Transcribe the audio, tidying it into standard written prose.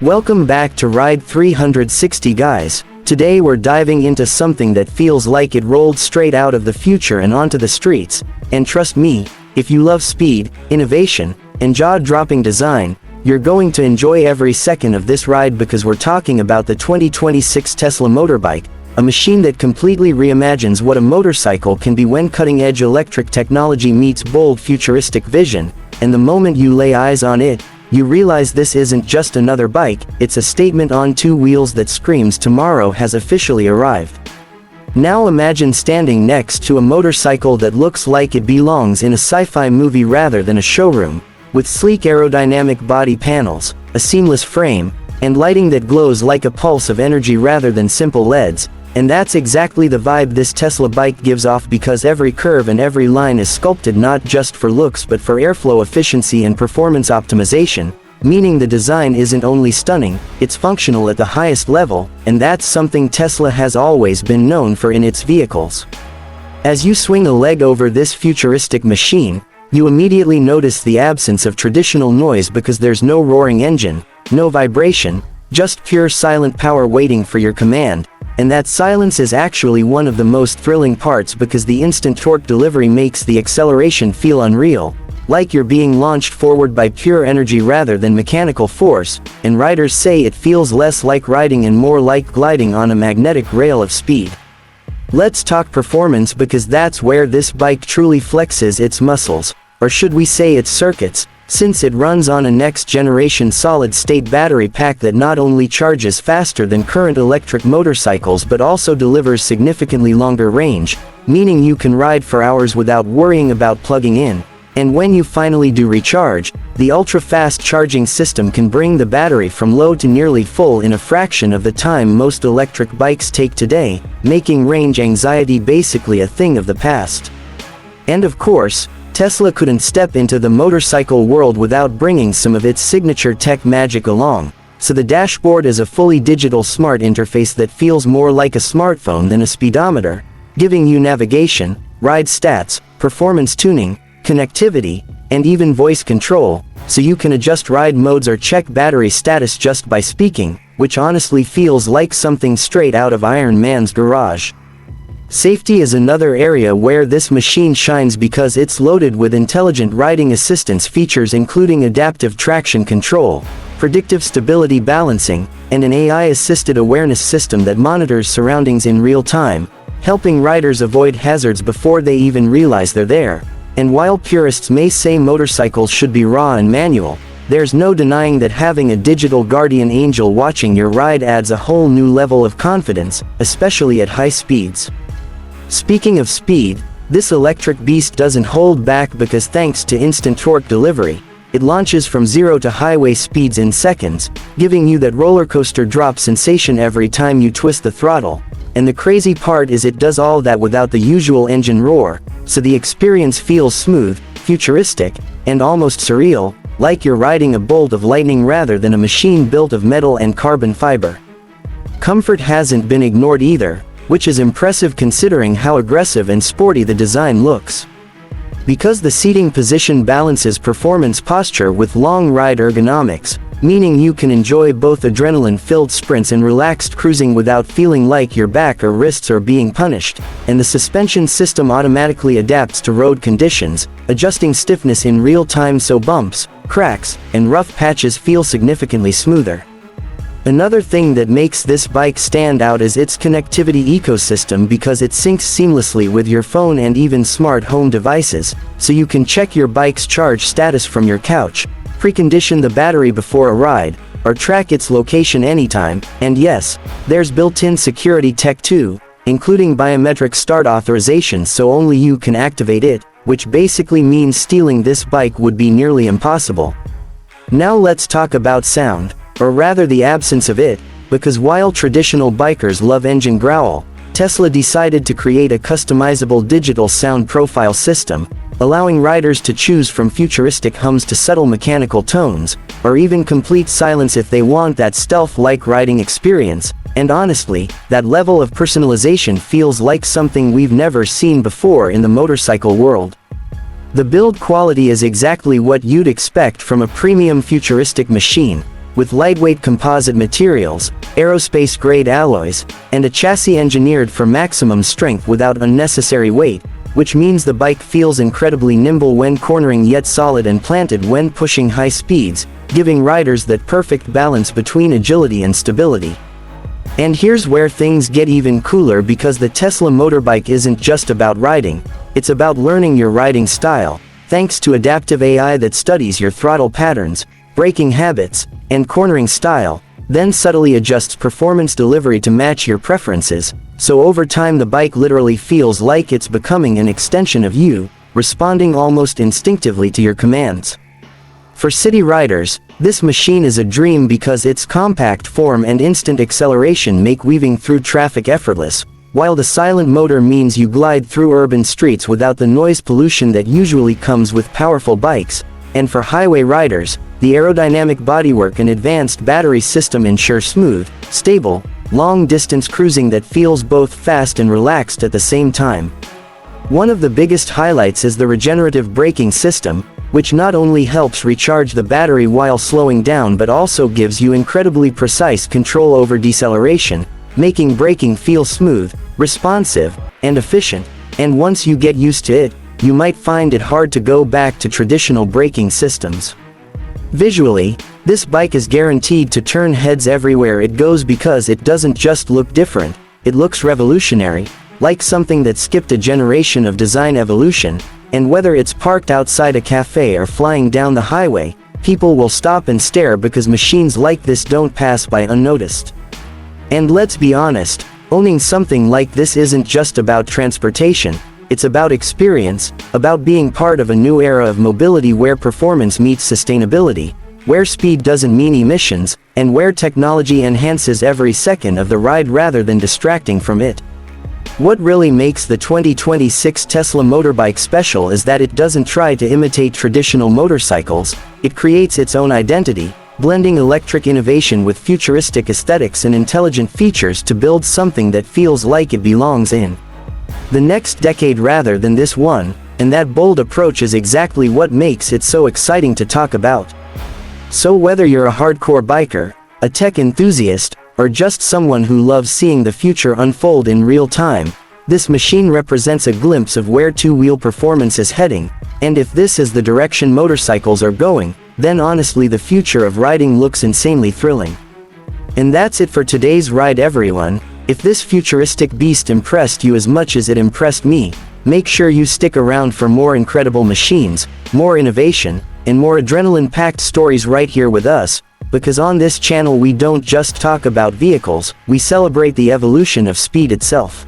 Welcome back to Ride 360 guys. Today we're diving into something that feels like it rolled straight out of the future and onto the streets. And trust me, if you love speed, innovation, and jaw-dropping design, you're going to enjoy every second of this ride because we're talking about the 2026 Tesla Motorbike, a machine that completely reimagines what a motorcycle can be when cutting-edge electric technology meets bold futuristic vision. And the moment you lay eyes on it, you realize this isn't just another bike, it's a statement on two wheels that screams tomorrow has officially arrived. Now imagine standing next to a motorcycle that looks like it belongs in a sci-fi movie rather than a showroom, with sleek aerodynamic body panels, a seamless frame, and lighting that glows like a pulse of energy rather than simple LEDs. And that's exactly the vibe this Tesla bike gives off, because every curve and every line is sculpted not just for looks but for airflow efficiency and performance optimization, meaning the design isn't only stunning, it's functional at the highest level, and that's something Tesla has always been known for in its vehicles. As you swing a leg over this futuristic machine, you immediately notice the absence of traditional noise because there's no roaring engine, no vibration, just pure silent power waiting for your command. And that silence is actually one of the most thrilling parts because the instant torque delivery makes the acceleration feel unreal, like you're being launched forward by pure energy rather than mechanical force, and riders say it feels less like riding and more like gliding on a magnetic rail of speed. Let's talk performance, because that's where this bike truly flexes its muscles, or should we say its circuits, since it runs on a next-generation solid-state battery pack that not only charges faster than current electric motorcycles but also delivers significantly longer range, meaning you can ride for hours without worrying about plugging in. And when you finally do recharge, the ultra-fast charging system can bring the battery from low to nearly full in a fraction of the time most electric bikes take today, making range anxiety basically a thing of the past. And of course, Tesla couldn't step into the motorcycle world without bringing some of its signature tech magic along, so the dashboard is a fully digital smart interface that feels more like a smartphone than a speedometer, giving you navigation, ride stats, performance tuning, connectivity, and even voice control, so you can adjust ride modes or check battery status just by speaking, which honestly feels like something straight out of Iron Man's garage. Safety is another area where this machine shines because it's loaded with intelligent riding assistance features including adaptive traction control, predictive stability balancing, and an AI-assisted awareness system that monitors surroundings in real time, helping riders avoid hazards before they even realize they're there. And while purists may say motorcycles should be raw and manual, there's no denying that having a digital guardian angel watching your ride adds a whole new level of confidence, especially at high speeds. Speaking of speed, this electric beast doesn't hold back because thanks to instant torque delivery, it launches from zero to highway speeds in seconds, giving you that roller coaster drop sensation every time you twist the throttle. And the crazy part is it does all that without the usual engine roar, so the experience feels smooth, futuristic, and almost surreal, like you're riding a bolt of lightning rather than a machine built of metal and carbon fiber. Comfort hasn't been ignored either, which is impressive considering how aggressive and sporty the design looks. Because the seating position balances performance posture with long ride ergonomics, meaning you can enjoy both adrenaline-filled sprints and relaxed cruising without feeling like your back or wrists are being punished, and the suspension system automatically adapts to road conditions, adjusting stiffness in real time so bumps, cracks, and rough patches feel significantly smoother. Another thing that makes this bike stand out is its connectivity ecosystem, because it syncs seamlessly with your phone and even smart home devices, so you can check your bike's charge status from your couch, precondition the battery before a ride, or track its location anytime. And yes, there's built-in security tech too, including biometric start authorization so only you can activate it, which basically means stealing this bike would be nearly impossible. Now let's talk about sound. Or rather the absence of it, because while traditional bikers love engine growl, Tesla decided to create a customizable digital sound profile system, allowing riders to choose from futuristic hums to subtle mechanical tones, or even complete silence if they want that stealth-like riding experience. And honestly, that level of personalization feels like something we've never seen before in the motorcycle world. The build quality is exactly what you'd expect from a premium futuristic machine, with lightweight composite materials, aerospace-grade alloys, and a chassis engineered for maximum strength without unnecessary weight, which means the bike feels incredibly nimble when cornering yet solid and planted when pushing high speeds, giving riders that perfect balance between agility and stability. And here's where things get even cooler, because the Tesla Motorbike isn't just about riding, it's about learning your riding style, thanks to adaptive AI that studies your throttle patterns, braking habits, and cornering style, then subtly adjusts performance delivery to match your preferences, so over time the bike literally feels like it's becoming an extension of you, responding almost instinctively to your commands. For city riders, this machine is a dream because its compact form and instant acceleration make weaving through traffic effortless, while the silent motor means you glide through urban streets without the noise pollution that usually comes with powerful bikes. And for highway riders, the aerodynamic bodywork and advanced battery system ensure smooth, stable, long-distance cruising that feels both fast and relaxed at the same time. One of the biggest highlights is the regenerative braking system, which not only helps recharge the battery while slowing down but also gives you incredibly precise control over deceleration, making braking feel smooth, responsive, and efficient. And once you get used to it, you might find it hard to go back to traditional braking systems. Visually, this bike is guaranteed to turn heads everywhere it goes because it doesn't just look different, it looks revolutionary, like something that skipped a generation of design evolution. And whether it's parked outside a cafe or flying down the highway, people will stop and stare because machines like this don't pass by unnoticed. And let's be honest, owning something like this isn't just about transportation, it's about experience, about being part of a new era of mobility where performance meets sustainability, where speed doesn't mean emissions, and where technology enhances every second of the ride rather than distracting from it. What really makes the 2026 Tesla Motorbike special is that it doesn't try to imitate traditional motorcycles, it creates its own identity, blending electric innovation with futuristic aesthetics and intelligent features to build something that feels like it belongs in the next decade rather than this one, and that bold approach is exactly what makes it so exciting to talk about. So whether you're a hardcore biker, a tech enthusiast, or just someone who loves seeing the future unfold in real time, this machine represents a glimpse of where two-wheel performance is heading, and if this is the direction motorcycles are going, then honestly the future of riding looks insanely thrilling. And that's it for today's ride, everyone. If this futuristic beast impressed you as much as it impressed me, make sure you stick around for more incredible machines, more innovation, and more adrenaline-packed stories right here with us, because on this channel we don't just talk about vehicles, we celebrate the evolution of speed itself.